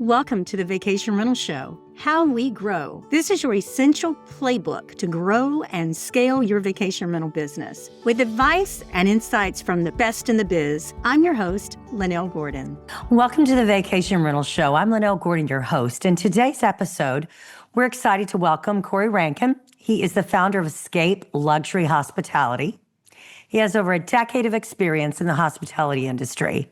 Welcome to the Vacation Rental Show, How We Grow. This is your essential playbook to grow and scale your vacation rental business. With advice and insights from the best in the biz, I'm your host, Lynell Gordon. Welcome to the Vacation Rental Show. I'm Lynell Gordon, your host. In today's episode, we're excited to welcome Kory Rankine. He is the founder of Escape Luxury Hospitality. He has over a decade of experience in the hospitality industry.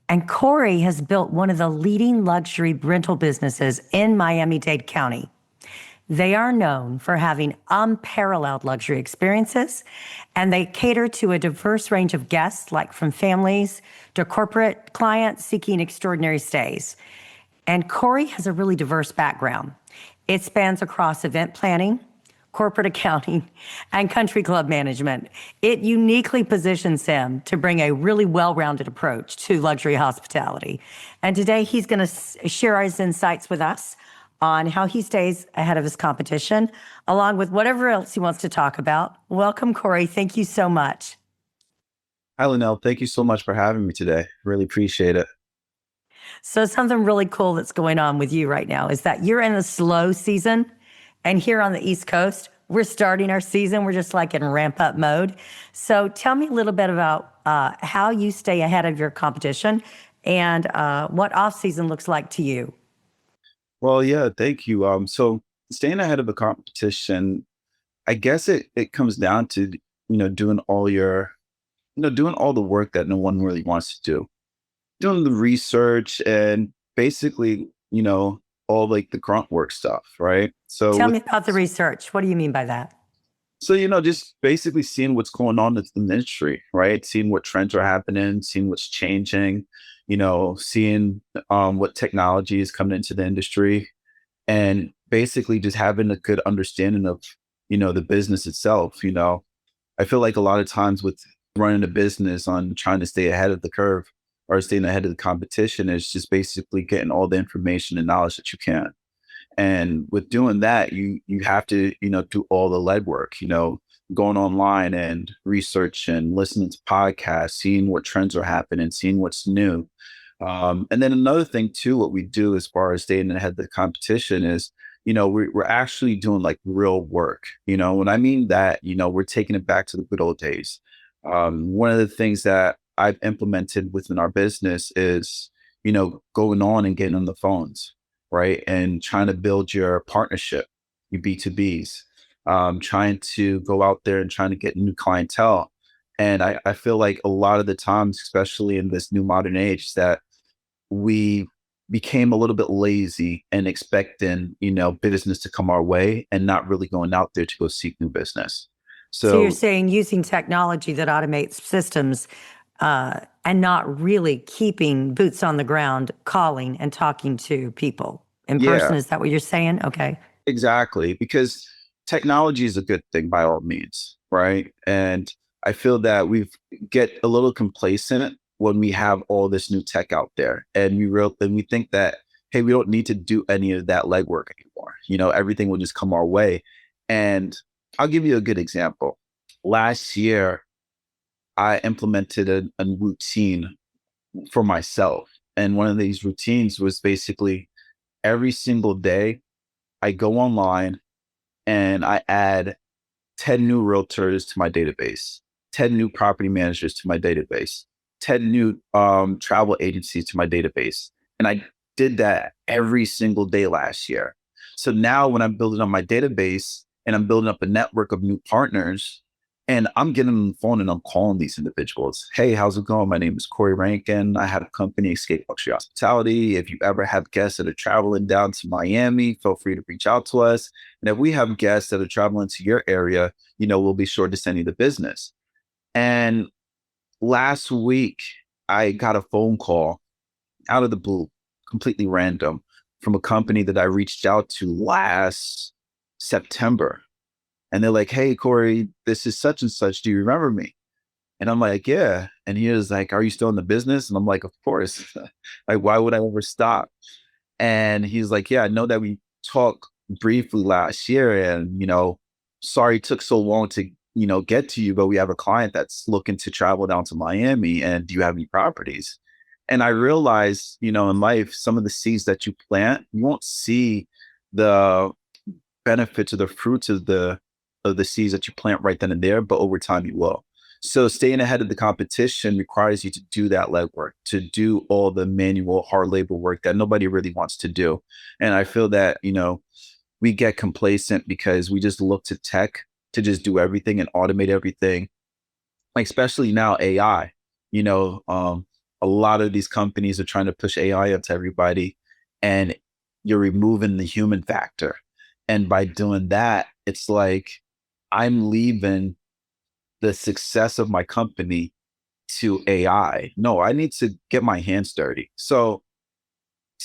And Kory has built one of the leading luxury rental businesses in Miami-Dade County. They are known for having unparalleled luxury experiences, and they cater to a diverse range of guests, like from families to corporate clients seeking extraordinary stays. And Kory has a really diverse background. It spans across event planning, corporate accounting, and country club management. It uniquely positions him to bring a really well-rounded approach to luxury hospitality. And today he's going to share his insights with us on how he stays ahead of his competition, along with whatever else he wants to talk about. Welcome, Kory. Thank you so much. Hi, Lynell. Thank you so much for having me today. Really appreciate it. So something really cool that's going on with you right now is that you're in a slow season. And here on the East Coast, we're starting our season. We're just like in ramp up mode. So tell me a little bit about how you stay ahead of your competition and what off season looks like to you. Well, yeah, thank you. So staying ahead of the competition, I guess it comes down to, doing all doing all the work that no one really wants to do, doing the research and basically, all like the grunt work stuff, right? So tell me about the research. What do you mean by that? So, just basically seeing what's going on in the industry, right? Seeing what trends are happening, seeing what's changing, seeing what technology is coming into the industry, and basically just having a good understanding of, the business itself. I feel like a lot of times with running a business on trying to stay ahead of the curve or staying ahead of the competition is just basically getting all the information and knowledge that you can. And with doing that, you have to, do all the legwork, going online and research and listening to podcasts, seeing what trends are happening, seeing what's new. And then another thing too, what we do as far as staying ahead of the competition is, we're actually doing like real work. When I mean that, we're taking it back to the good old days. One of the things that I've implemented within our business is, going on and getting on the phones, right? And trying to build your partnership, your B2Bs, trying to go out there and trying to get new clientele. And I feel like a lot of the times, especially in this new modern age, that we became a little bit lazy and expecting, business to come our way and not really going out there to go seek new business. So you're saying using technology that automates systems and not really keeping boots on the ground, calling and talking to people in person. Is that what you're saying? Okay. Exactly. Because technology is a good thing by all means, right? And I feel that we get a little complacent when we have all this new tech out there and we think that, hey, we don't need to do any of that legwork anymore. Everything will just come our way. And I'll give you a good example. Last year, I implemented a routine for myself. And one of these routines was basically every single day, I go online and I add 10 new realtors to my database, 10 new property managers to my database, 10 new travel agencies to my database. And I did that every single day last year. So now when I'm building up my database and I'm building up a network of new partners, and I'm getting on the phone and I'm calling these individuals. Hey, how's it going? My name is Kory Rankine. I have a company, Escape Luxury Hospitality. If you ever have guests that are traveling down to Miami, feel free to reach out to us. And if we have guests that are traveling to your area, we'll be sure to send you the business. And last week, I got a phone call out of the blue, completely random, from a company that I reached out to last September. And they're like, hey, Kory, this is such and such. Do you remember me? And I'm like, yeah. And he was like, are you still in the business? And I'm like, of course. Like, why would I ever stop? And he's like, yeah, I know that we talked briefly last year and, sorry it took so long to, get to you, but we have a client that's looking to travel down to Miami. And do you have any properties? And I realized, in life, some of the seeds that you plant, you won't see the benefits or the fruits of the seeds that you plant right then and there, but over time you will. So staying ahead of the competition requires you to do that legwork, to do all the manual hard labor work that nobody really wants to do. And I feel that, we get complacent because we just look to tech to just do everything and automate everything. Like especially now AI, you know, um, a lot of these companies are trying to push AI into everybody, and you're removing the human factor. And by doing that, it's like I'm leaving the success of my company to AI. No, I need to get my hands dirty. So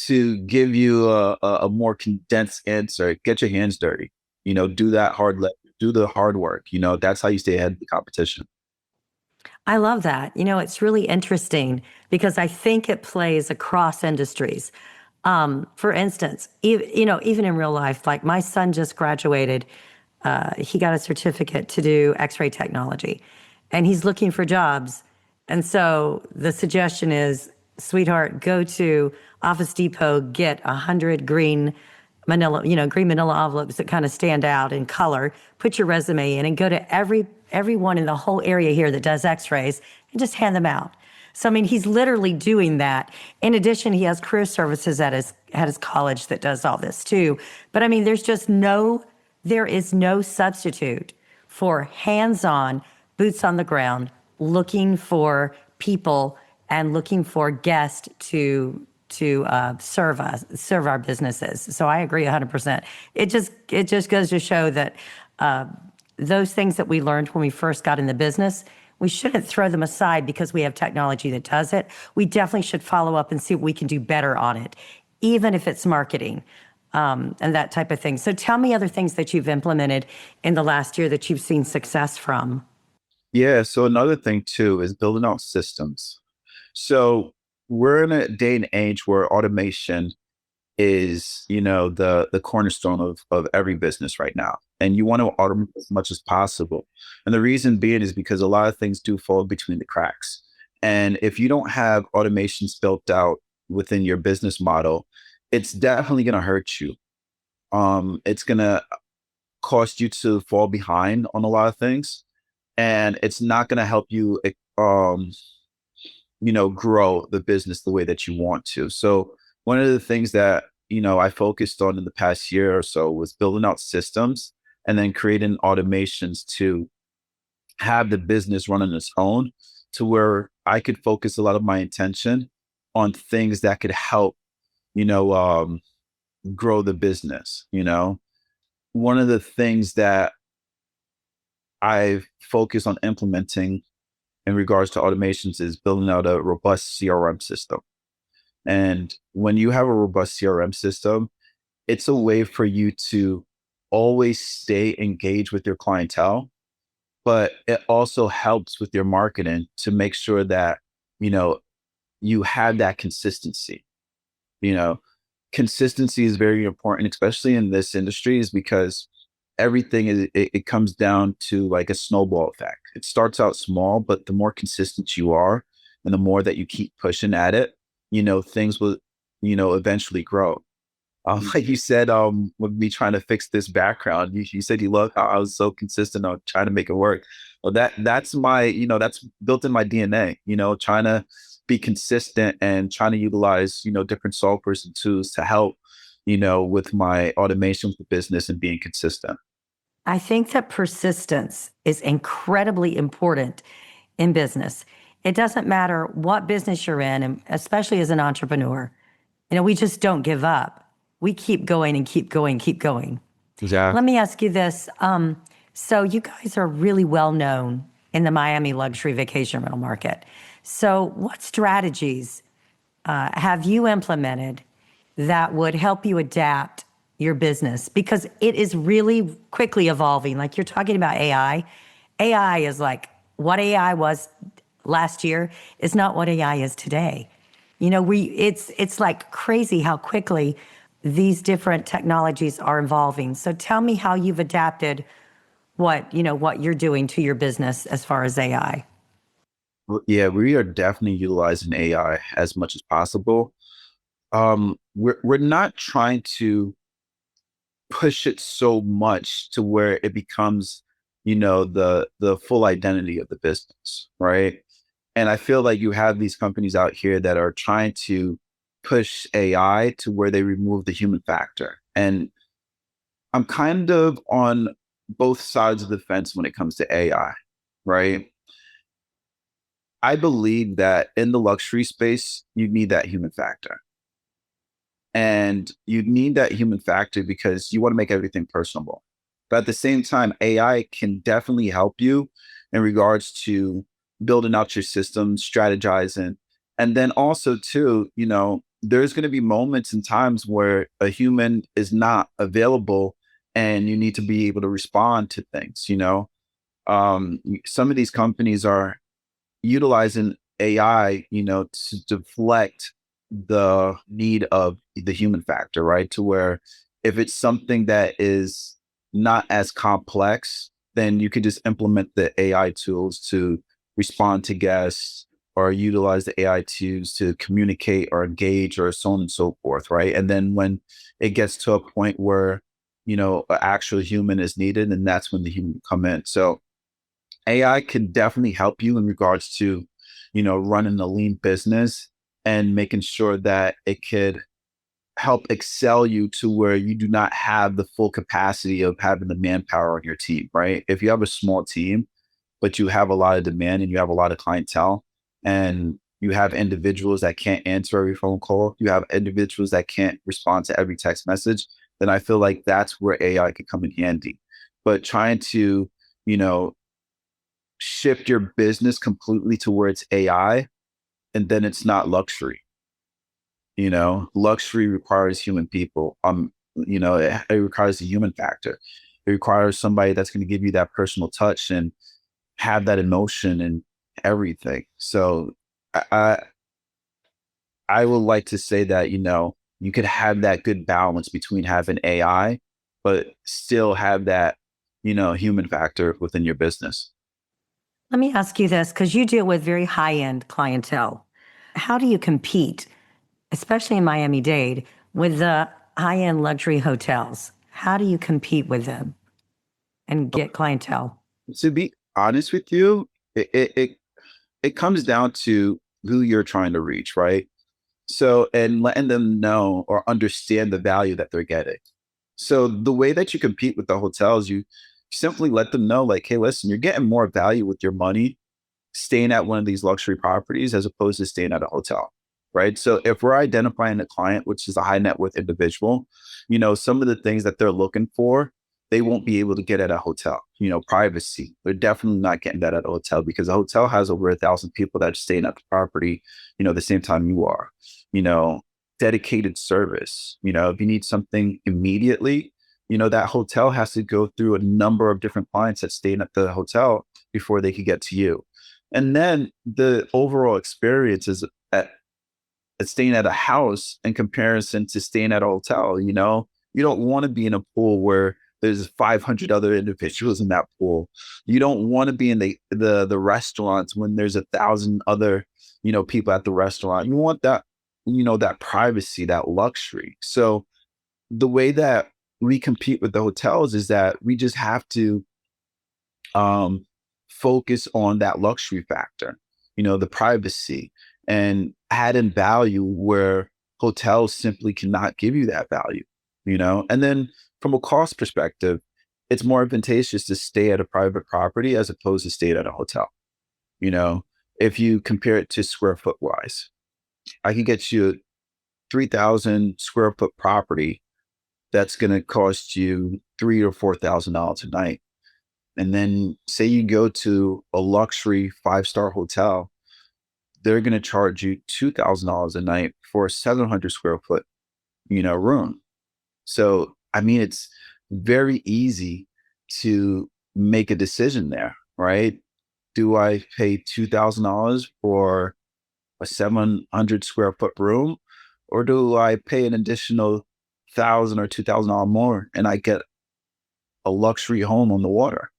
to give you a more condensed answer, get your hands dirty. Do that do the hard work. That's how you stay ahead of the competition. I love that. It's really interesting because I think it plays across industries. For instance, even in real life, like my son just graduated, he got a certificate to do X-ray technology, and he's looking for jobs. And so the suggestion is, sweetheart, go to Office Depot, get 100 green manila envelopes that kind of stand out in color, put your resume in, and go to everyone in the whole area here that does x-rays and just hand them out. So, I mean, he's literally doing that. In addition, he has career services at his college that does all this too. But I mean, there is no substitute for hands-on, boots on the ground, looking for people and looking for guests to serve our businesses. So I agree 100%. It just goes to show that those things that we learned when we first got in the business, we shouldn't throw them aside because we have technology that does it. We definitely should follow up and see what we can do better on it, even if it's marketing and that type of thing. So tell me other things that you've implemented in the last year that you've seen success from. Yeah. So another thing too is building out systems. So we're in a day and age where automation is, the cornerstone of every business right now. And you want to automate as much as possible. And the reason being is because a lot of things do fall between the cracks. And if you don't have automations built out within your business model, it's definitely going to hurt you. It's going to cost you to fall behind on a lot of things. And it's not going to help you um, grow the business the way that you want to. So one of the things that, I focused on in the past year or so was building out systems and then creating automations to have the business run on its own, to where I could focus a lot of my attention on things that could help, you know, um, grow the business. One of the things that I've focused on implementing in regards to automations is building out a robust CRM system. And when you have a robust CRM system, it's a way for you to always stay engaged with your clientele, but it also helps with your marketing to make sure that, you know, you have that consistency. You know, consistency is very important, especially in this industry, is because everything it comes down to like a snowball effect. It starts out small, but the more consistent you are and the more that you keep pushing at it, things will, eventually grow. Like you said, with me trying to fix this background, you said you love how I was so consistent on trying to make it work. Well, that's built in my DNA, trying to be consistent and trying to utilize, different softwares and tools to help, with my automation with the business and being consistent. I think that persistence is incredibly important in business. It doesn't matter what business you're in, and especially as an entrepreneur, we just don't give up. We keep going and keep going, keep going. Exactly. Let me ask you this. So you guys are really well known in the Miami luxury vacation rental market. So what strategies have you implemented that would help you adapt your business? Because it is really quickly evolving. Like you're talking about AI. AI is like what AI was last year is not what AI is today. It's like crazy how quickly these different technologies are evolving. So tell me how you've adapted what you're doing to your business as far as AI. Yeah, we are definitely utilizing AI as much as possible. We're not trying to push it so much to where it becomes, the full identity of the business, right? And I feel like you have these companies out here that are trying to push AI to where they remove the human factor. And I'm kind of on both sides of the fence when it comes to AI, right? I believe that in the luxury space, you need that human factor. And you need that human factor because you want to make everything personable. But at the same time, AI can definitely help you in regards to building out your system, strategizing. And then also, too, there's going to be moments and times where a human is not available and you need to be able to respond to things. Some of these companies are utilizing AI, to deflect the need of the human factor, right? To where if it's something that is not as complex, then you can just implement the AI tools to respond to guests or utilize the AI tools to communicate or engage or so on and so forth, right? And then when it gets to a point where, an actual human is needed, and that's when the human will come in. So AI can definitely help you in regards to, running a lean business and making sure that it could help excel you to where you do not have the full capacity of having the manpower on your team, right? If you have a small team, but you have a lot of demand and you have a lot of clientele and you have individuals that can't answer every phone call, you have individuals that can't respond to every text message, then I feel like that's where AI could come in handy. But trying to, you know, shift your business completely towards AI, and then it's not luxury. Luxury requires human people. It requires the human factor. It requires somebody that's going to give you that personal touch and have that emotion and everything. So I, I I would like to say that, you could have that good balance between having AI, but still have that, human factor within your business. Let me ask you this, because you deal with very high-end clientele. How do you compete, especially in Miami-Dade, with the high-end luxury hotels? How do you compete with them and get clientele? To be honest with you, it comes down to who you're trying to reach, right? So, and letting them know or understand the value that they're getting. So, the way that you compete with the hotels, you simply let them know, like, hey, listen, you're getting more value with your money staying at one of these luxury properties as opposed to staying at a hotel. Right. So if we're identifying a client, which is a high net worth individual, some of the things that they're looking for, they won't be able to get at a hotel. Privacy. They're definitely not getting that at a hotel because a hotel has over 1,000 people that are staying at the property, the same time you are. You know, Dedicated service. If you need something immediately, that hotel has to go through a number of different clients that staying at the hotel before they could get to you. And then the overall experience is at staying at a house in comparison to staying at a hotel. You don't want to be in a pool where there's 500 other individuals in that pool. You don't want to be in the restaurants when there's 1,000 other, people at the restaurant. You want that, that privacy, that luxury. So the way that we compete with the hotels is that we just have to um, focus on that luxury factor, the privacy and add in value where hotels simply cannot give you that value. And then from a cost perspective, it's more advantageous to stay at a private property as opposed to stay at a hotel. You know, if you compare it to square foot wise, I can get you a 3,000 square foot property that's going to cost you $3,000 or $4,000 a night. And then say you go to a luxury 5-star hotel, they're going to charge you $2,000 a night for a 700 square foot, room. So, I mean, it's very easy to make a decision there, right? Do I pay $2,000 for a 700 square foot room, or do I pay an additional thousand or $2,000 more and I get a luxury home on the water?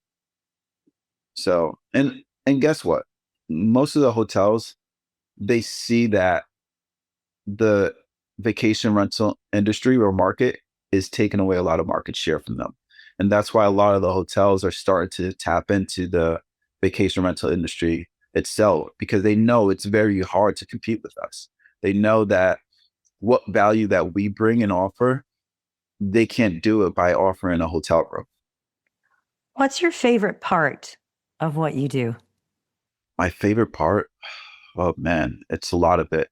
So, and guess what? most of the hotels, they see that the vacation rental industry or market is taking away a lot of market share from them. And that's why a lot of the hotels are starting to tap into the vacation rental industry itself, because they know it's very hard to compete with us. They know that what value that we bring and offer, they can't do it by offering a hotel room. What's your favorite part of what you do? My favorite part, oh man, it's a lot of it.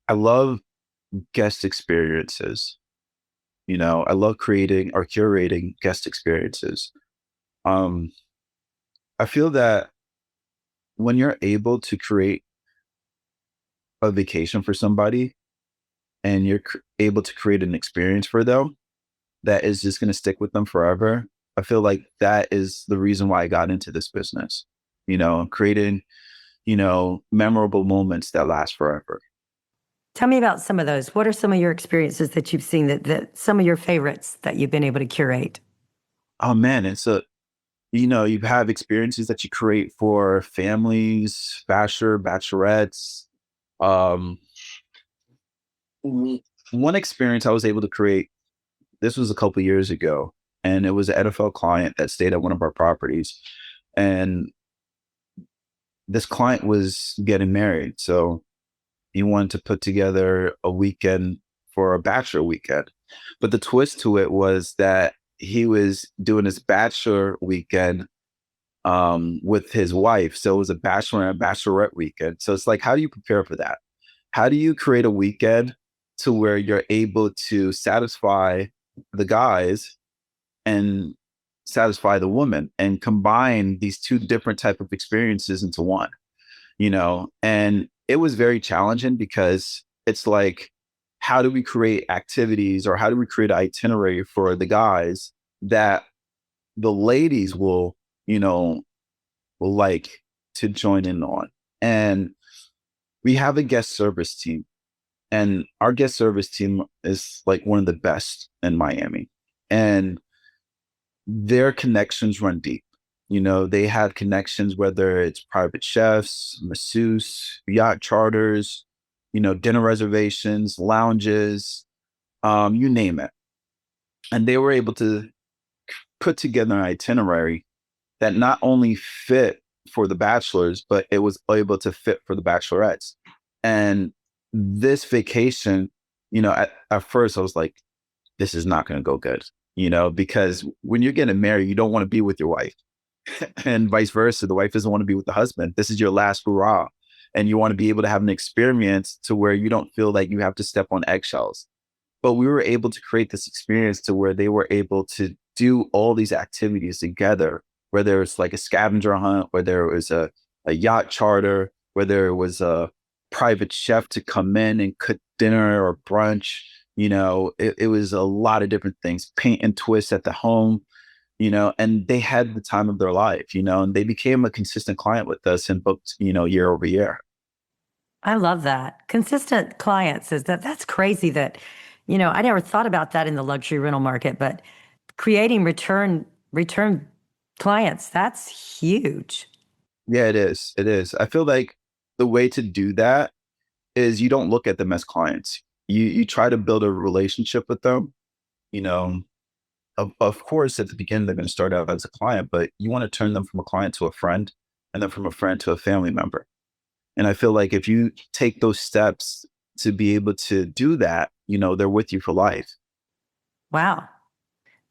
I love guest experiences. I love creating or curating guest experiences. Um, I feel that when you're able to create a vacation for somebody and you're able to create an experience for them that is just going to stick with them forever, I feel like that is the reason why I got into this business, creating, memorable moments that last forever. Tell me about some of those. What are some of your experiences that you've seen that some of your favorites that you've been able to curate? Oh man, you have experiences that you create for families, bachelorettes. Um, One experience I was able to create, this was a couple years ago, and it was an NFL client that stayed at one of our properties. And this client was getting married. So he wanted to put together a weekend for a bachelor weekend. But the twist to it was that he was doing his bachelor weekend with his wife. So it was a bachelor and a bachelorette weekend. So it's like, how do you prepare for that? How do you create a weekend to where you're able to satisfy the guys and satisfy the woman and combine these two different type of experiences into one, and it was very challenging because it's like, how do we create activities or how do we create an itinerary for the guys that the ladies will like to join in on? And we have a guest service team, and our guest service team is like one of the best in Miami. And their connections run deep. They have connections, whether it's private chefs, masseuse, yacht charters, dinner reservations, lounges, you name it. And they were able to put together an itinerary that not only fit for the bachelors, but it was able to fit for the bachelorettes. And this vacation, at first I was like, this is not going to go good, because when you're getting married, you don't want to be with your wife and vice versa. The wife doesn't want to be with the husband. This is your last hurrah. And you want to be able to have an experience to where you don't feel like you have to step on eggshells. But we were able to create this experience to where they were able to do all these activities together, whether it's like a scavenger hunt, whether it was a yacht charter, whether it was a private chef to come in and cook dinner or brunch. It was a lot of different things, paint and twist at the home, and they had the time of their life, and they became a consistent client with us and booked, year over year. I love that. Consistent clients that's crazy that, I never thought about that in the luxury rental market, but creating return clients, that's huge. Yeah, it is. It is. I feel like the way to do that is you don't look at them as clients. You try to build a relationship with them. You know, of course, at the beginning, they're going to start out as a client, but you want to turn them from a client to a friend and then from a friend to a family member. And I feel like if you take those steps to be able to do that, they're with you for life. Wow.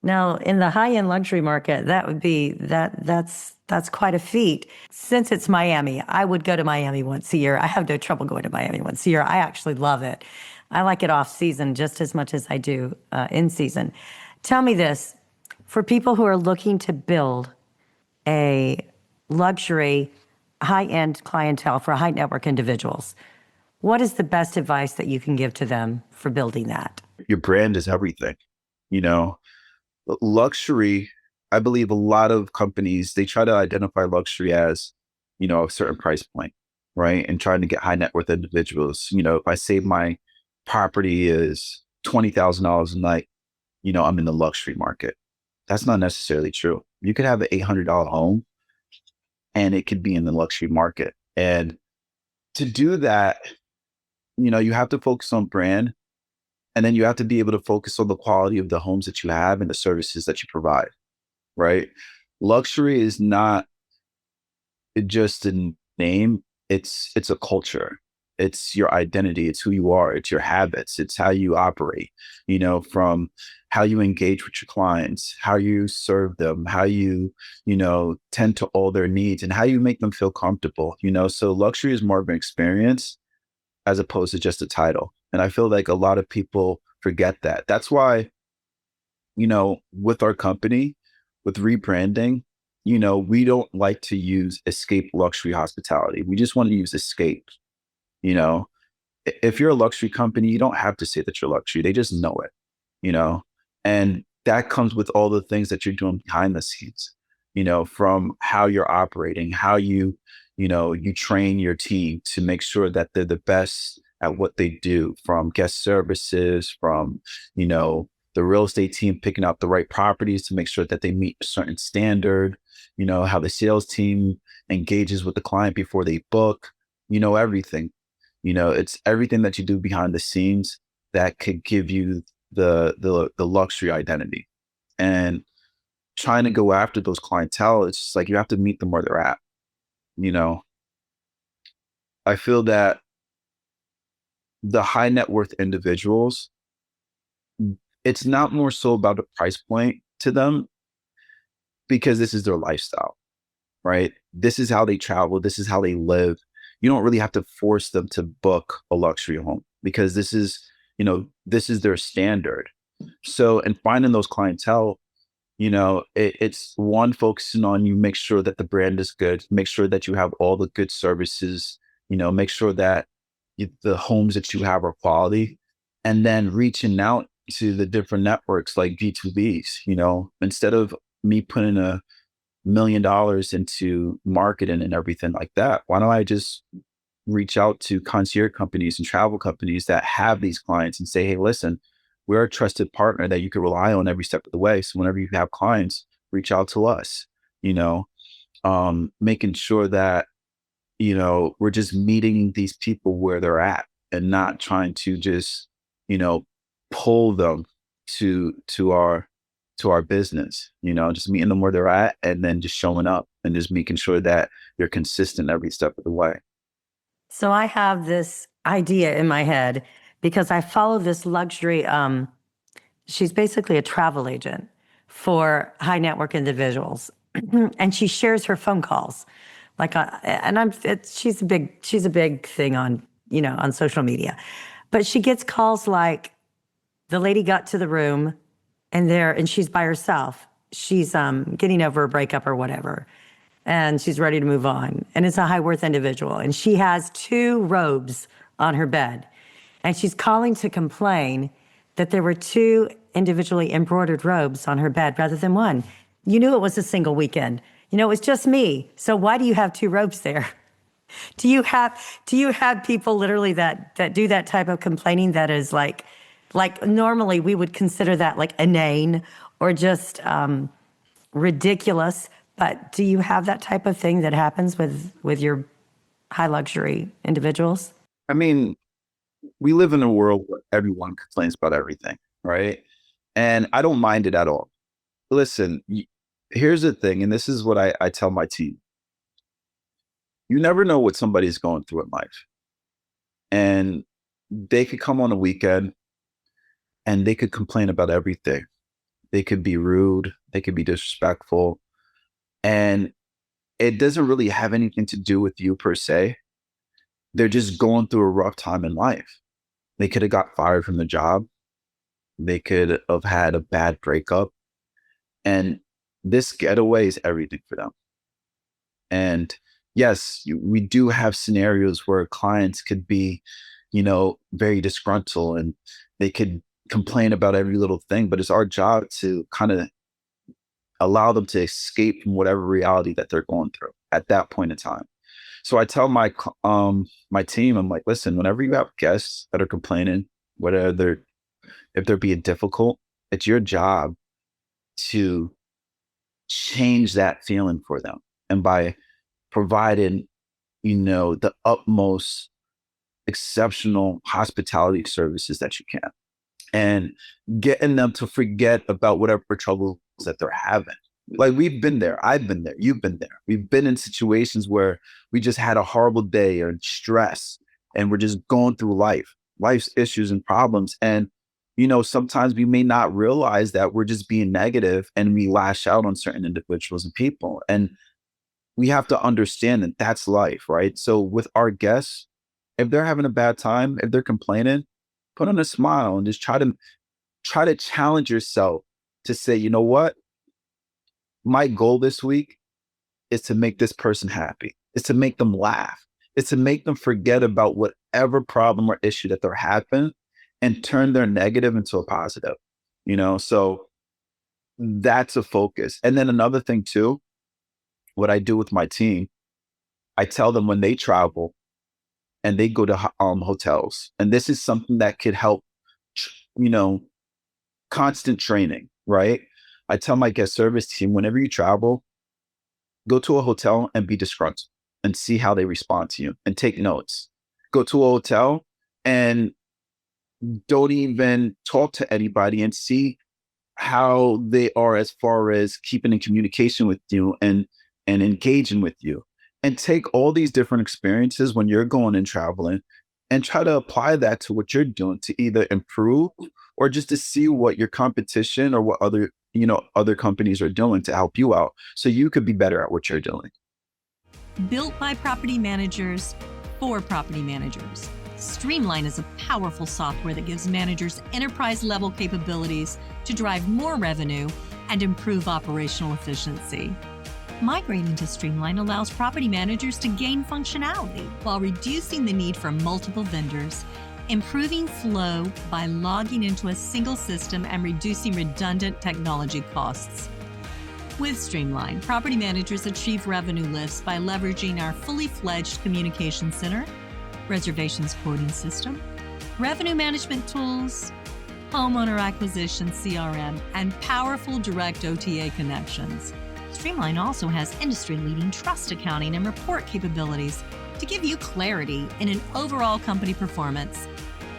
Now, in the high-end luxury market, that would be that's quite a feat. Since it's Miami, I would go to Miami once a year. I have no trouble going to Miami once a year. I actually love it. I like it off season just as much as I do in season. Tell me this, for people who are looking to build a luxury high-end clientele for high network individuals, what is the best advice that you can give to them for building that? Your brand is everything. You know, luxury, I believe a lot of companies, they try to identify luxury as, a certain price point, right? And trying to get high net worth individuals. If I say my property is $20,000 a night, I'm in the luxury market. That's not necessarily true. You could have an $800 home and it could be in the luxury market. And to do that, you have to focus on brand, and then you have to be able to focus on the quality of the homes that you have and the services that you provide, right? Luxury is not just a name, it's a culture. It's your identity, it's who you are, it's your habits, it's how you operate, from how you engage with your clients, how you serve them, how you tend to all their needs, and how you make them feel comfortable. So luxury is more of an experience as opposed to just a title. And I feel like a lot of people forget that. That's why, with our company, with rebranding, we don't like to use escape luxury hospitality. We just want to use escape. You know, if you're a luxury company, you don't have to say that you're luxury. They just know it, you know, and that comes with all the things that you're doing behind the scenes, from how you're operating, how you train your team to make sure that they're the best at what they do, from guest services, from, the real estate team picking out the right properties to make sure that they meet a certain standard, how the sales team engages with the client before they book, everything. It's everything that you do behind the scenes that could give you the luxury identity. And trying to go after those clientele, it's just like you have to meet them where they're at. You know, I feel that the high net worth individuals, it's not more so about the price point to them, because this is their lifestyle, right? This is how they travel. This is how they live. You don't really have to force them to book a luxury home, because this is their standard. So, and finding those clientele, it's one, focusing on, you make sure that the brand is good, make sure that you have all the good services, make sure that the homes that you have are quality, and then reaching out to the different networks like B2Bs. Instead of me putting $1 million into marketing and everything like that, why don't I just reach out to concierge companies and travel companies that have these clients and say, hey, listen, we're a trusted partner that you can rely on every step of the way. So whenever you have clients, reach out to us, making sure that, we're just meeting these people where they're at, and not trying to just, pull them to our business, just meeting them where they're at, and then just showing up and just making sure that you're consistent every step of the way. So I have this idea in my head because I follow this luxury. She's basically a travel agent for high net worth individuals, and she shares her phone calls. She's a big thing on social media, but she gets calls like, the lady got to the room and she's by herself. She's getting over a breakup or whatever, and she's ready to move on. And it's a high worth individual, and she has 2 robes on her bed, and she's calling to complain that there were 2 individually embroidered robes on her bed rather than 1. You knew it was a single weekend. It was just me. So why do you have 2 robes there? Do you have people literally that do that type of complaining that is like normally we would consider that like inane or just ridiculous, but do you have that type of thing that happens with your high luxury individuals? I mean, we live in a world where everyone complains about everything, right? And I don't mind it at all. Listen, here's the thing, and this is what I tell my team. You never know what somebody's going through in life. And they could come on a weekend and they could complain about everything. They could be rude, they could be disrespectful, and it doesn't really have anything to do with you per se. They're just going through a rough time in life. They could have got fired from the job. They could have had a bad breakup. And this getaway is everything for them. And yes, we do have scenarios where clients could be, very disgruntled, and they could complain about every little thing, but it's our job to kind of allow them to escape from whatever reality that they're going through at that point in time. So I tell my team, I'm like, listen, whenever you have guests that are complaining, if they're being difficult, it's your job to change that feeling for them. And by providing the utmost exceptional hospitality services that you can, and getting them to forget about whatever troubles that they're having. Like, we've been there, I've been there, you've been there. We've been in situations where we just had a horrible day or stress, and we're just going through life's issues and problems. And, sometimes we may not realize that we're just being negative and we lash out on certain individuals and people. And we have to understand that that's life, right? So with our guests, if they're having a bad time, if they're complaining, put on a smile and just try to challenge yourself to say, you know what? My goal this week is to make this person happy. Is to make them laugh. Is to make them forget about whatever problem or issue that they're having and turn their negative into a positive. So that's a focus. And then another thing too, what I do with my team, I tell them when they travel and they go to hotels, and this is something that could help, you know, constant training, right? I tell my guest service team, whenever you travel, go to a hotel and be disgruntled and see how they respond to you and take notes. Go to a hotel and don't even talk to anybody and see how they are as far as keeping in communication with you and engaging with you. And take all these different experiences when you're going and traveling and try to apply that to what you're doing to either improve or just to see what your competition or what other companies are doing to help you out so you could be better at what you're doing. Built by property managers for property managers, Streamline is a powerful software that gives managers enterprise-level capabilities to drive more revenue and improve operational efficiency. Migrating to Streamline allows property managers to gain functionality while reducing the need for multiple vendors, improving flow by logging into a single system and reducing redundant technology costs. With Streamline, property managers achieve revenue lifts by leveraging our fully fledged communication center, reservations quoting system, revenue management tools, homeowner acquisition CRM, and powerful direct OTA connections. Streamline also has industry-leading trust accounting and report capabilities to give you clarity in an overall company performance.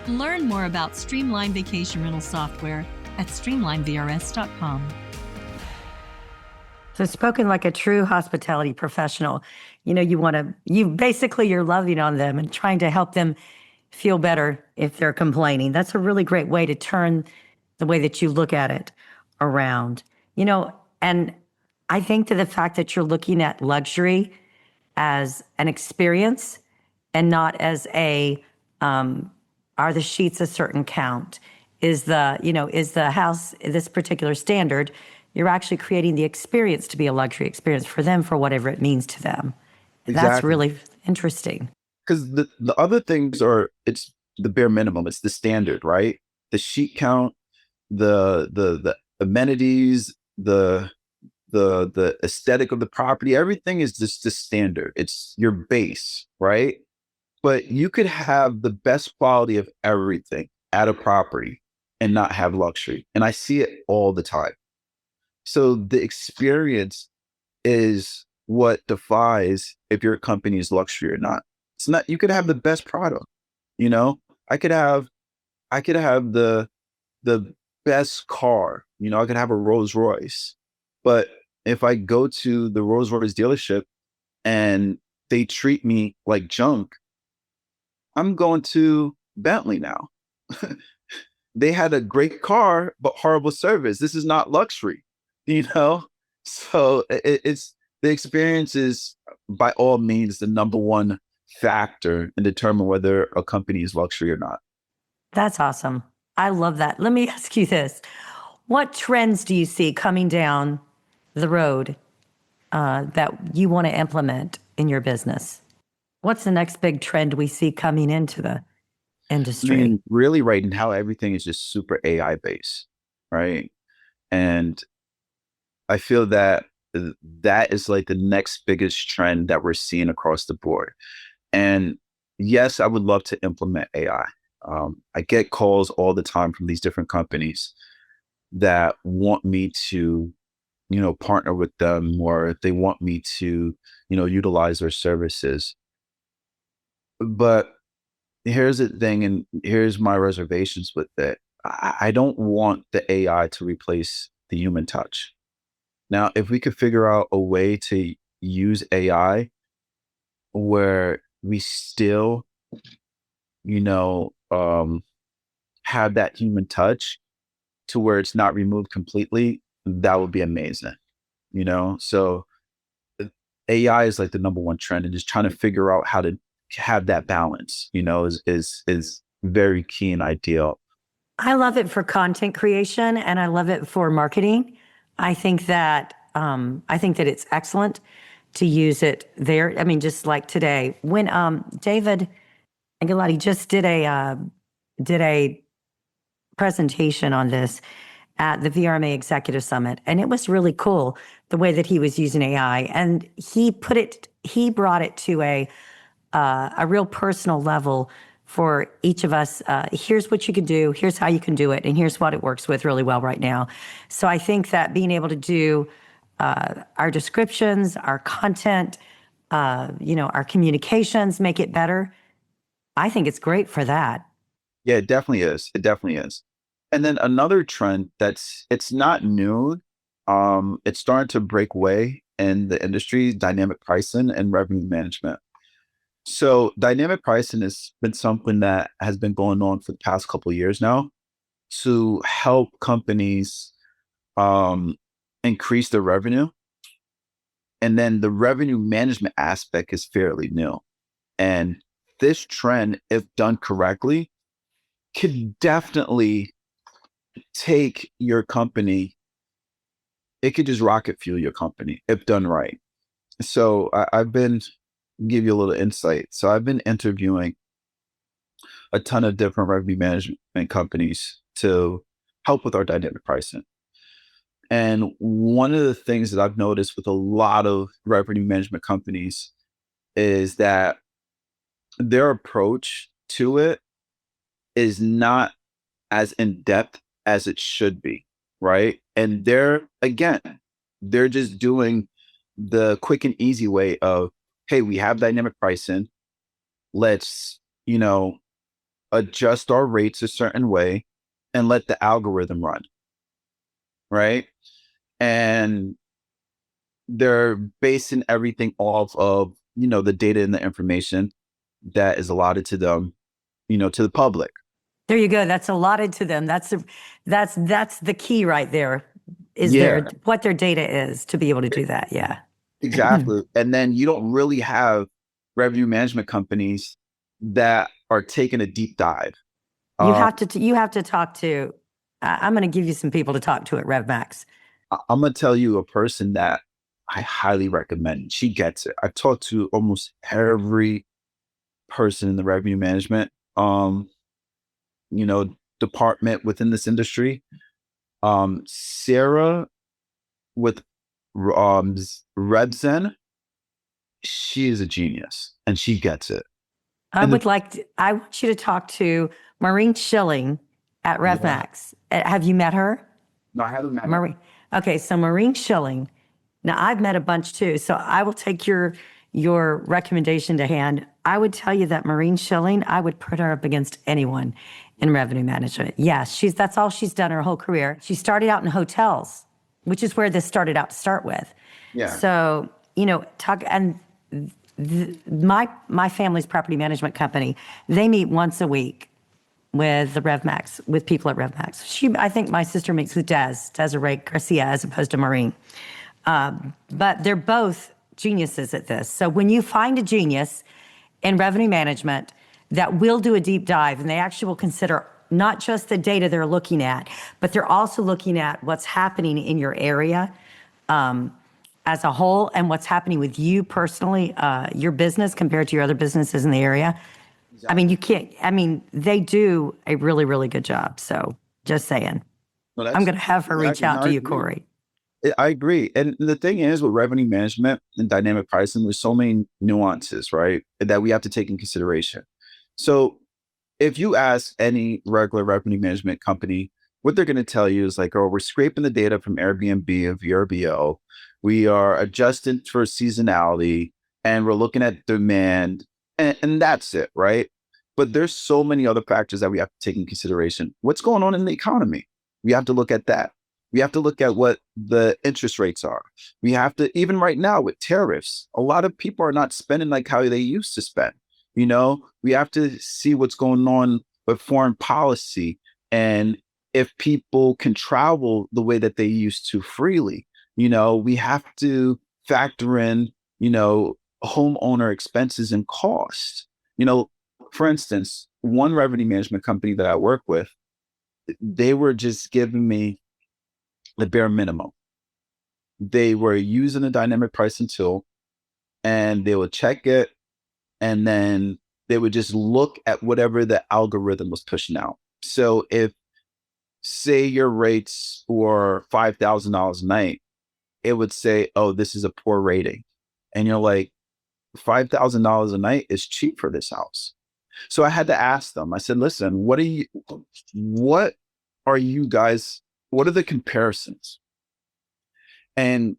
Learn more about Streamline Vacation Rental Software at streamlinevrs.com. So spoken like a true hospitality professional, you're loving on them and trying to help them feel better if they're complaining. That's a really great way to turn the way that you look at it around, and I think to the fact that you're looking at luxury as an experience and not as are the sheets a certain count? Is the house this particular standard? You're actually creating the experience to be a luxury experience for them for whatever it means to them. Exactly. That's really interesting. Because the other things it's the bare minimum. It's the standard, right? The sheet count, the amenities, the aesthetic of the property, everything is just the standard. It's your base, right? But you could have the best quality of everything at a property and not have luxury. And I see it all the time. So the experience is what defines if your company is luxury or not. It's not, you could have the best product, I could have the best car, I could have a Rolls Royce. But if I go to the Rolls Royce dealership and they treat me like junk, I'm going to Bentley now. They had a great car, but horrible service. This is not luxury, So it's the experience is by all means the number one factor in determining whether a company is luxury or not. That's awesome. I love that. Let me ask you this. What trends do you see coming down the road that you want to implement in your business? What's the next big trend we see coming into the industry? I mean, really right now, everything is just super AI based, right? And I feel that is like the next biggest trend that we're seeing across the board. And yes, I would love to implement AI. I get calls all the time from these different companies that want me to, partner with them, or they want me to, utilize their services. But here's the thing, and here's my reservations with it. I don't want the AI to replace the human touch. Now, if we could figure out a way to use AI where we still, you know, have that human touch to where it's not removed completely, that would be amazing. So AI is like the number one trend, and just trying to figure out how to have that balance, is very key and ideal. I love it for content creation and I love it for marketing. I think that it's excellent to use it there. I mean, just like today, when David Angelotti just did a presentation on this at the VRMA Executive Summit, and it was really cool the way that he was using AI, and he brought it to a real personal level for each of us. Here's what you can do, here's how you can do it, and here's what it works with really well right now. So I think that being able to do our descriptions, our content, our communications, make it better, I think it's great for that. Yeah, it definitely is. It definitely is. And then another trend it's not new. It's starting to break way in the industry, dynamic pricing and revenue management. So dynamic pricing has been something that has been going on for the past couple of years now to help companies increase their revenue. And then the revenue management aspect is fairly new. And this trend, if done correctly, could definitely take your company. It could just rocket fuel your company if done right. So I've been give you a little insight. So I've been interviewing a ton of different revenue management companies to help with our dynamic pricing. And one of the things that I've noticed with a lot of revenue management companies is that their approach to it is not as in depth as it should be, right? And they're just doing the quick and easy way of, hey, we have dynamic pricing. Let's, adjust our rates a certain way and let the algorithm run, right? And they're basing everything off of, the data and the information that is allotted to them, to the public. There you go. That's allotted to them. That's the key right there. What their data is to be able to do that. Yeah. Exactly. And then you don't really have revenue management companies that are taking a deep dive. You have to talk to. I'm going to give you some people to talk to at RevMax. I'm going to tell you a person that I highly recommend. She gets it. I've talked to almost every person in the revenue management, department within this industry. Sarah with Revzen, she is a genius and she gets it. I want you to talk to Maureen Schilling at RevMax. Yeah. Have you met her? No, I haven't met her. Okay, so Maureen Schilling. Now I've met a bunch too, so I will take your recommendation to hand. I would tell you that Maureen Schilling, I would put her up against anyone in revenue management. Yes, that's all she's done her whole career. She started out in hotels, which is where this started out to start with. Yeah. So, my family's property management company, they meet once a week with the RevMax, with people at RevMax. I think my sister meets with Desiree Garcia, as opposed to Maureen. But they're both geniuses at this. So when you find a genius in revenue management that will do a deep dive, and they actually will consider not just the data they're looking at, but they're also looking at what's happening in your area as a whole, and what's happening with you personally, your business compared to your other businesses in the area. Exactly. They do a really, really good job. So just saying. Well, I'm going to have her reach out to you, Kory. I agree. And the thing is, with revenue management and dynamic pricing, there's so many nuances, right, that we have to take in consideration. So if you ask any regular revenue management company, what they're going to tell you is like, oh, we're scraping the data from Airbnb and VRBO. We are adjusting for seasonality, and we're looking at demand, And that's it, right? But there's so many other factors that we have to take in consideration. What's going on in the economy? We have to look at that. We have to look at what the interest rates are. We have to, even right now with tariffs, a lot of people are not spending like how they used to spend. We have to see what's going on with foreign policy and if people can travel the way that they used to freely. We have to factor in, homeowner expenses and costs. For instance, one revenue management company that I work with, they were just giving me the bare minimum. They were using a dynamic pricing tool and they would check it and then they would just look at whatever the algorithm was pushing out. So if, say, your rates were $5,000 a night, it would say, oh, this is a poor rating. And you're like, $5,000 a night is cheap for this house. So I had to ask them, I said, listen, what are you guys, what are the comparisons? And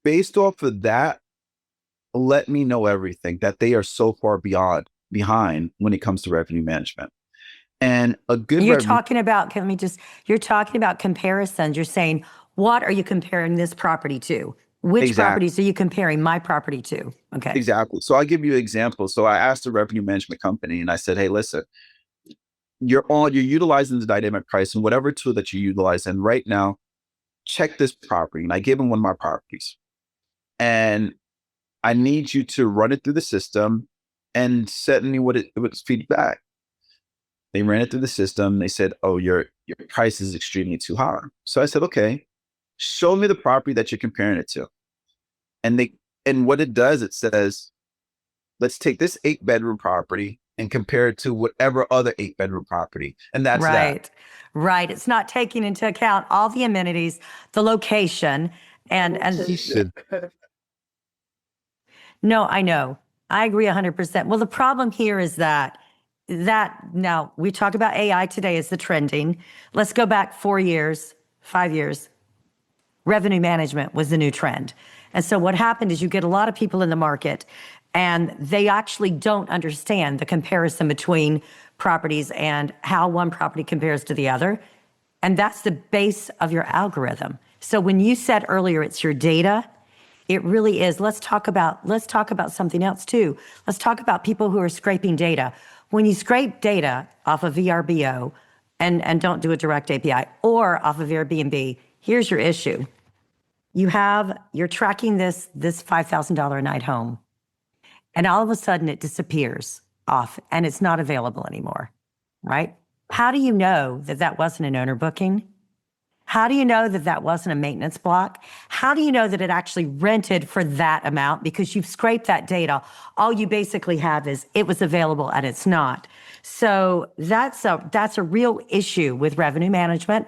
based off of that, let me know everything that they are so far behind when it comes to revenue management. And a good You're talking about comparisons. You're saying, what are you comparing this property to? Which properties are you comparing my property to? Okay. Exactly. So I'll give you an example. So I asked the revenue management company and I said, hey, listen, you're utilizing the dynamic pricing, whatever tool that you utilize. And right now, check this property. And I gave them one of my properties. And I need you to run it through the system and send me what its feedback. They ran it through the system. They said, oh, your price is extremely too high. So I said, okay, show me the property that you're comparing it to. And what it does, it says, let's take this 8-bedroom property and compare it to whatever other 8-bedroom property. And that's that. Right. It's not taking into account all the amenities, the location, and no, I know. I agree 100%. Well, the problem here is that now we talk about AI today as the trending. Let's go back 4 years, 5 years. Revenue management was the new trend. And so what happened is you get a lot of people in the market and they actually don't understand the comparison between properties and how one property compares to the other. And that's the base of your algorithm. So when you said earlier it's your data, it really is. Let's talk about something else too. Let's talk about people who are scraping data. When you scrape data off of VRBO and don't do a direct API or off of Airbnb, here's your issue. You're tracking this $5,000 a night home, and all of a sudden it disappears off and it's not available anymore, right? How do you know that wasn't an owner booking? How do you know that wasn't a maintenance block? How do you know that it actually rented for that amount? Because you've scraped that data. All you basically have is it was available and it's not. So that's a real issue with revenue management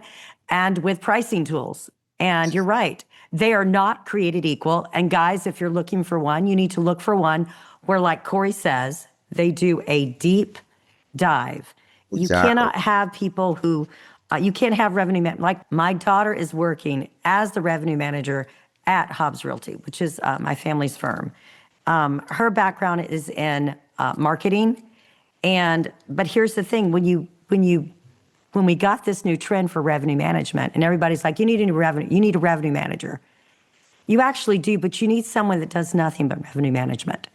and with pricing tools. And you're right. They are not created equal. And guys, if you're looking for one, you need to look for one where, like Kory says, they do a deep dive. Exactly. You cannot have people who, you can't have revenue management. Like my daughter is working as the revenue manager at Hobbs Realty, which is my family's firm. Her background is in marketing. But here's the thing, when we got this new trend for revenue management and everybody's like, you need a revenue manager. You actually do, but you need someone that does nothing but revenue management.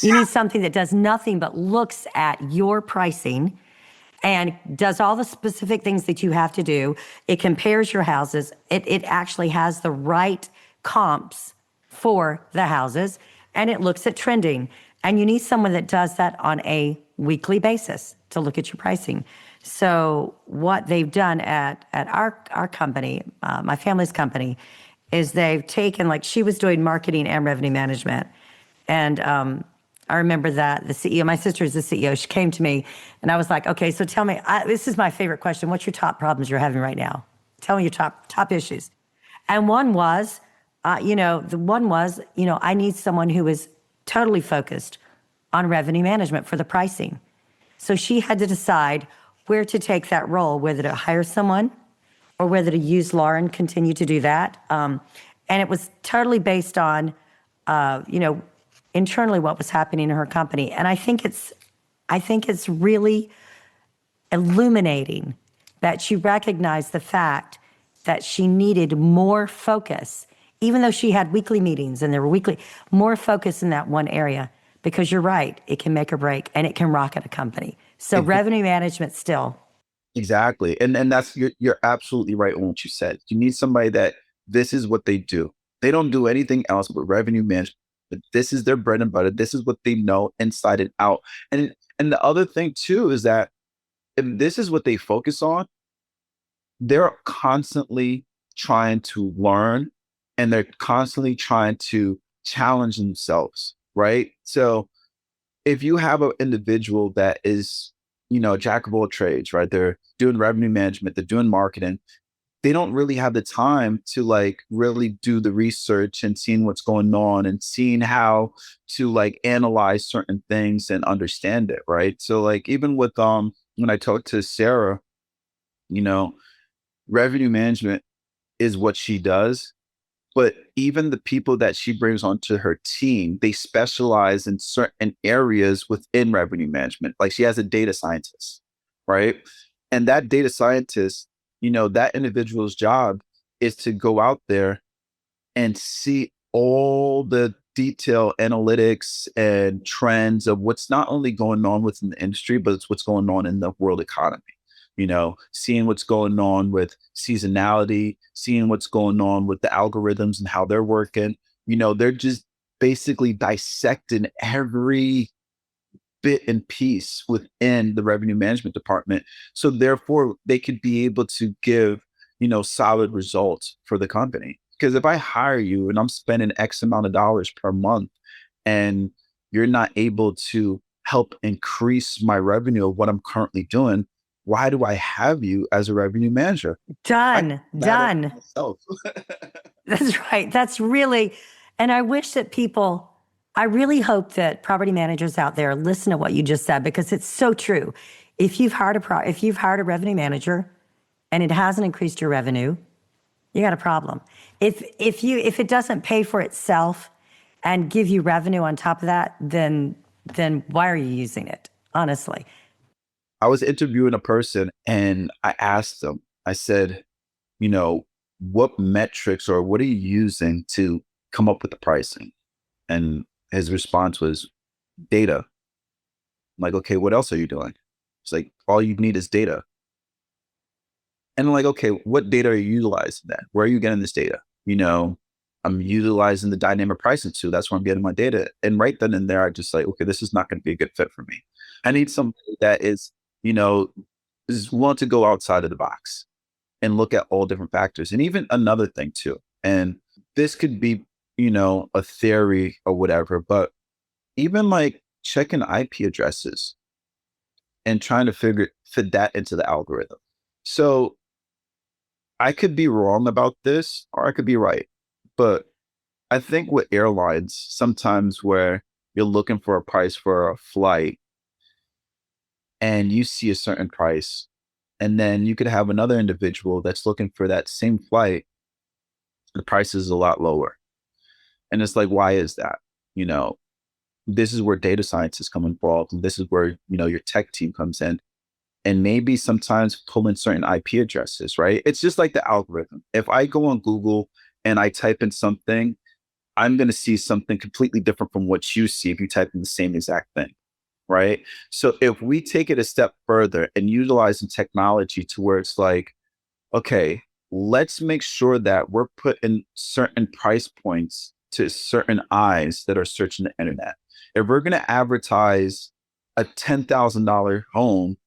You need something that does nothing but looks at your pricing and does all the specific things that you have to do. It compares your houses. It actually has the right comps for the houses, and it looks at trending. And you need someone that does that on a weekly basis to look at your pricing. So what they've done at our company, my family's company, is they've taken, like, she was doing marketing and revenue management. And I remember that the CEO, my sister is the CEO, she came to me and I was like, okay, so tell me, this is my favorite question. What's your top problems you're having right now? Tell me your top issues. And one was, I need someone who is totally focused on revenue management for the pricing. So she had to decide where to take that role, whether to hire someone or whether to use Lauren, continue to do that. And it was totally based on, internally what was happening in her company. And I think it's really illuminating that she recognized the fact that she needed more focus, even though she had weekly meetings and there were more focus in that one area, because you're right, it can make or break and it can rocket a company. So revenue management still. Exactly. And that's, you're absolutely right on what you said. You need somebody that this is what they do. They don't do anything else but revenue management. But this is their bread and butter. This is what they know inside and out. And the other thing too is that if this is what they focus on, they're constantly trying to learn and they're constantly trying to challenge themselves, right? So if you have an individual that is, jack of all trades, right? They're doing revenue management, they're doing marketing, they don't really have the time to like really do the research and seeing what's going on and seeing how to like analyze certain things and understand it, right? So like even with when I talked to Sarah, you know, revenue management is what she does. But even the people that she brings onto her team, they specialize in certain areas within revenue management. Like she has a data scientist, right? And that data scientist, that individual's job is to go out there and see all the detail analytics and trends of what's not only going on within the industry, but it's what's going on in the world economy. Seeing what's going on with seasonality, seeing what's going on with the algorithms and how they're working. They're just basically dissecting every bit and piece within the revenue management department. So therefore they could be able to give, solid results for the company. Because if I hire you and I'm spending X amount of dollars per month and you're not able to help increase my revenue of what I'm currently doing, why do I have you as a revenue manager? Done. Myself. That's right. That's really, and I wish that I really hope that property managers out there listen to what you just said, because it's so true. If you've hired a revenue manager and it hasn't increased your revenue, you got a problem. If it doesn't pay for itself and give you revenue on top of that, then why are you using it? Honestly. I was interviewing a person and I asked them, I said, what metrics or what are you using to come up with the pricing? And his response was data. I'm like, okay, what else are you doing? It's like, all you need is data. And I'm like, okay, what data are you utilizing then? Where are you getting this data? I'm utilizing the dynamic pricing tool. That's where I'm getting my data. And right then and there, I just like, okay, this is not going to be a good fit for me. I need somebody that is willing to go outside of the box and look at all different factors. And even another thing too, and this could be, a theory or whatever, but even like checking IP addresses and trying to fit that into the algorithm. So I could be wrong about this or I could be right, but I think with airlines, sometimes where you're looking for a price for a flight and you see a certain price, and then you could have another individual that's looking for that same flight, the price is a lot lower. And it's like, why is that? This is where data scientists come involved. And this is where, your tech team comes in. And maybe sometimes pull in certain IP addresses, right? It's just like the algorithm. If I go on Google and I type in something, I'm going to see something completely different from what you see if you type in the same exact thing. Right. So if we take it a step further and utilizing technology to where it's like, okay, let's make sure that we're putting certain price points to certain eyes that are searching the internet. If we're going to advertise a $10,000 home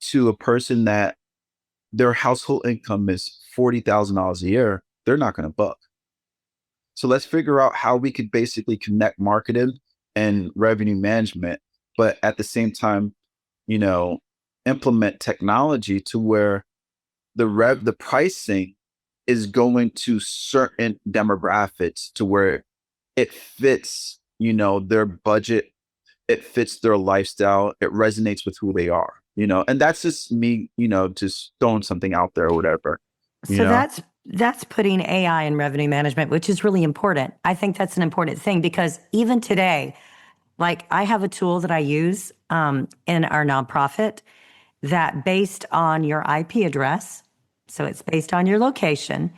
to a person that their household income is $40,000 a year, they're not going to book. So let's figure out how we could basically connect marketing and revenue management, but at the same time, implement technology to where the pricing is going to certain demographics to where it fits, their budget, it fits their lifestyle, it resonates with who they are, and that's just me, just throwing something out there or whatever. So that's putting AI in revenue management, which is really important. I think that's an important thing because even today, Like I have a tool that I use in our nonprofit that based on your IP address, so it's based on your location,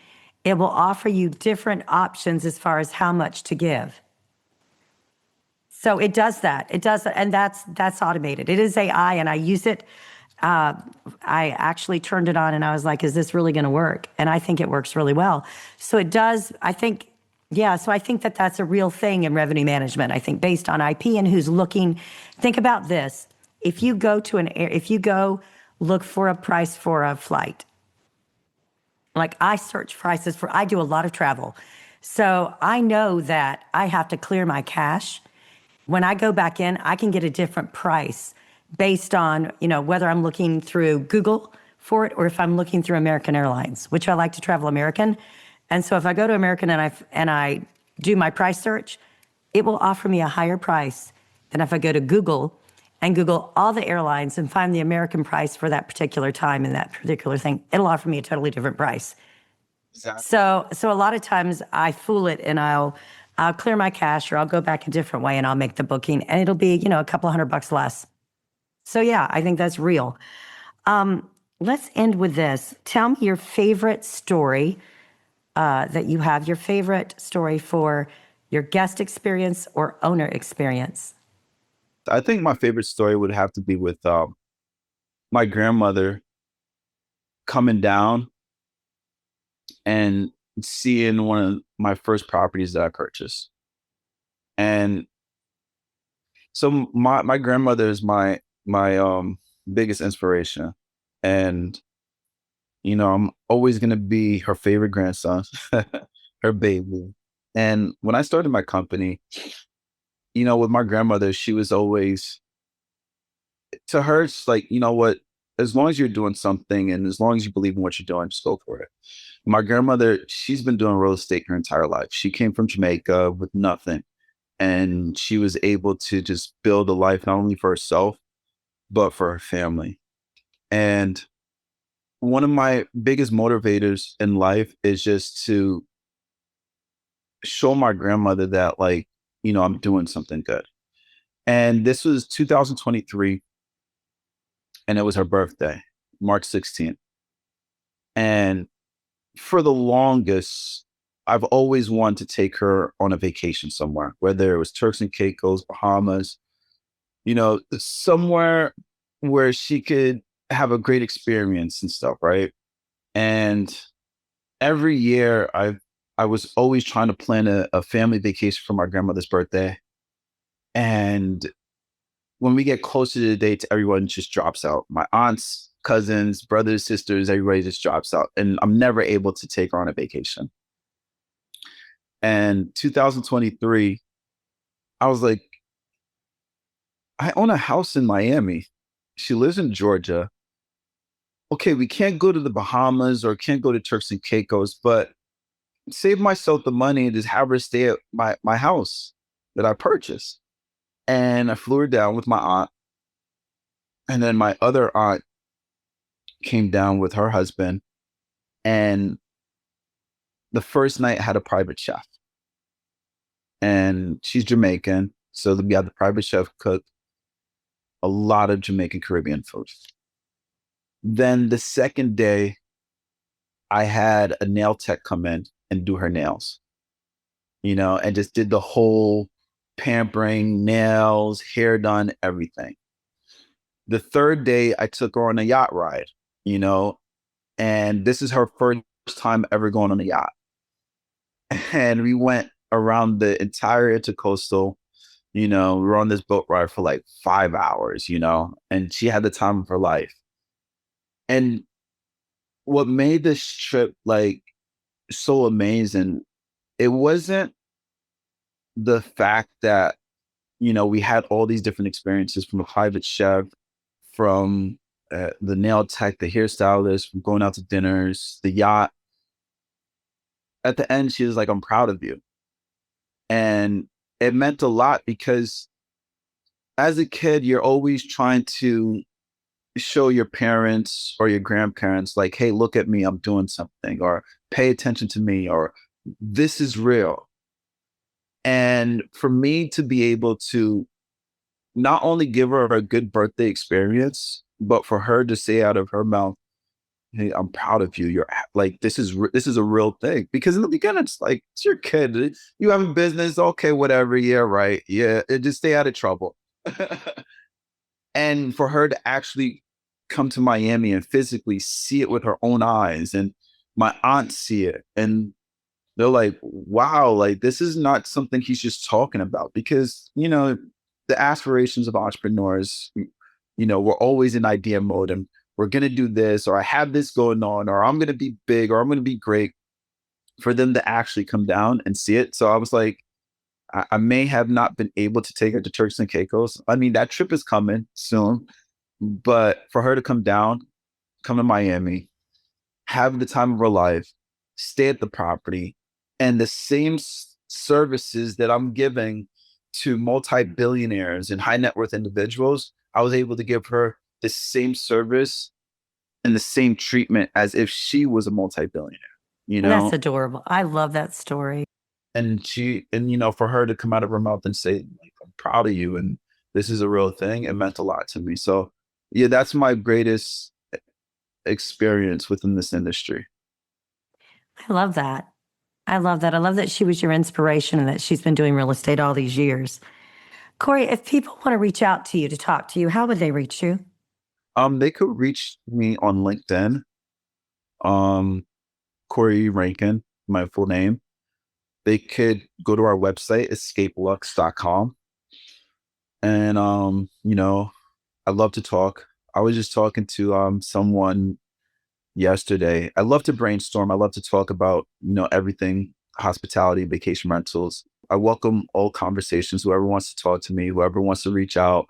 it will offer you different options as far as how much to give. So it does that. It does that, and that's automated. It is AI, and I use it. I actually turned it on, and I was like, "Is this really going to work?" And I think it works really well. So it does. I think, yeah. So I think that that's a real thing in revenue management. I think based on IP and who's looking. Think about this: if you go look for a price for a flight, like I search prices for. I do a lot of travel, so I know that I have to clear my cache. When I go back in, I can get a different price based on, whether I'm looking through Google for it or if I'm looking through American Airlines, which I like to travel American. And so if I go to American and I do my price search, it will offer me a higher price than if I go to Google and Google all the airlines and find the American price for that particular time and that particular thing. It'll offer me a totally different price. Exactly. So a lot of times I fool it and I'll clear my cache or I'll go back a different way and I'll make the booking and it'll be, a couple $100 less. So yeah, I think that's real. Let's end with this. Tell me your favorite story that you have, your favorite story for your guest experience or owner experience. I think my favorite story would have to be with my grandmother coming down and seeing one of my first properties that I purchased. And so my grandmother is my biggest inspiration. And, I'm always going to be her favorite grandson, her baby. And when I started my company, with my grandmother, she was always, to her, it's like, you know what, as long as you're doing something and as long as you believe in what you're doing, just go for it. My grandmother, she's been doing real estate her entire life. She came from Jamaica with nothing. And she was able to just build a life not only for herself, but for her family. And one of my biggest motivators in life is just to show my grandmother that, like, I'm doing something good. And this was 2023, and it was her birthday, March 16th. And for the longest, I've always wanted to take her on a vacation somewhere, whether it was Turks and Caicos, Bahamas, somewhere where she could have a great experience and stuff, right? And every year I was always trying to plan a family vacation for my grandmother's birthday. And when we get closer to the date, everyone just drops out. My aunts, cousins, brothers, sisters, everybody just drops out. And I'm never able to take her on a vacation. And 2023, I was like, I own a house in Miami. She lives in Georgia. Okay, we can't go to the Bahamas or can't go to Turks and Caicos, but save myself the money and just have her stay at my house that I purchased. And I flew her down with my aunt. And then my other aunt came down with her husband. And the first night had a private chef. And she's Jamaican. So we had the private chef cook a lot of Jamaican Caribbean food. Then the second day, I had a nail tech come in and do her nails, and just did the whole pampering, nails, hair done, everything. The third day, I took her on a yacht ride, and this is her first time ever going on a yacht. And we went around the entire intercoastal. We were on this boat ride for like 5 hours, and she had the time of her life. And what made this trip like so amazing, it wasn't the fact that, we had all these different experiences from a private chef, from the nail tech, the hairstylist, from going out to dinners, the yacht. At the end, she was like, I'm proud of you. And it meant a lot because as a kid, you're always trying to show your parents or your grandparents, like, hey, look at me, I'm doing something, or pay attention to me, or this is real. And for me to be able to not only give her a good birthday experience, but for her to say out of her mouth, "Hey, I'm proud of you. You're like, this is a real thing." Because in the beginning, it's like, it's your kid. You have a business. Okay, whatever. Yeah, right. Yeah. Just stay out of trouble. And for her to actually come to Miami and physically see it with her own eyes, and my aunt see it, and they're like, wow, like this is not something he's just talking about. Because, the aspirations of entrepreneurs, we're always in idea mode, and we're going to do this, or I have this going on, or I'm going to be big, or I'm going to be great. For them to actually come down and see it. So I was like, I may have not been able to take her to Turks and Caicos. I mean, that trip is coming soon, but for her to come down, come to Miami, have the time of her life, stay at the property, and the same services that I'm giving to multi-billionaires and high net worth individuals, I was able to give her the same service and the same treatment as if she was a multi-billionaire, That's adorable. I love that story. and for her to come out of her mouth and say, like, I'm proud of you and this is a real thing, it meant a lot to me. So yeah, that's my greatest experience within this industry. I love that. I love that. I love that she was your inspiration and that she's been doing real estate all these years. Kory, if people want to reach out to you to talk to you, how would they reach you? They could reach me on LinkedIn. Kory Rankine, my full name. They could go to our website, escapelux.com. And I love to talk. I was just talking to someone yesterday. I love to brainstorm. I love to talk about, everything hospitality, vacation rentals. I welcome all conversations. Whoever wants to talk to me, whoever wants to reach out,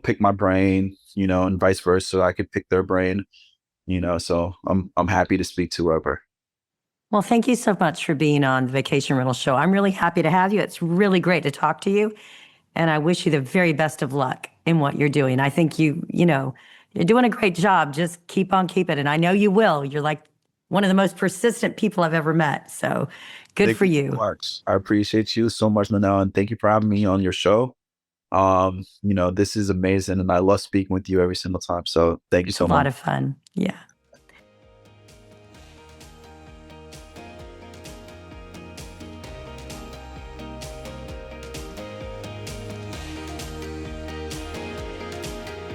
pick my brain, and vice versa. So I could pick their brain, so I'm happy to speak to whoever. Well, thank you so much for being on the Vacation Rental Show. I'm really happy to have you. It's really great to talk to you. And I wish you the very best of luck in what you're doing. I think you're doing a great job. Just keep on keeping it. And I know you will. You're like one of the most persistent people I've ever met. So good for you. I appreciate you so much, Lynell, and thank you for having me on your show. This is amazing, and I love speaking with you every single time. So thank you so much. A lot of fun. Yeah.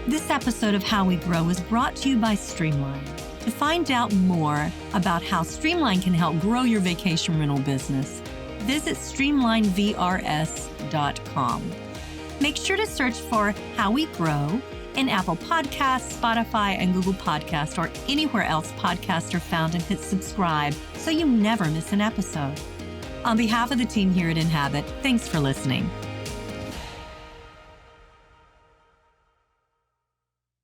This episode of How We Grow is brought to you by Streamline. To find out more about how Streamline can help grow your vacation rental business, visit streamlinevrs.com. Make sure to search for How We Grow in Apple Podcasts, Spotify, and Google Podcasts, or anywhere else podcasts are found, and hit subscribe so you never miss an episode. On behalf of the team here at Inhabit, thanks for listening.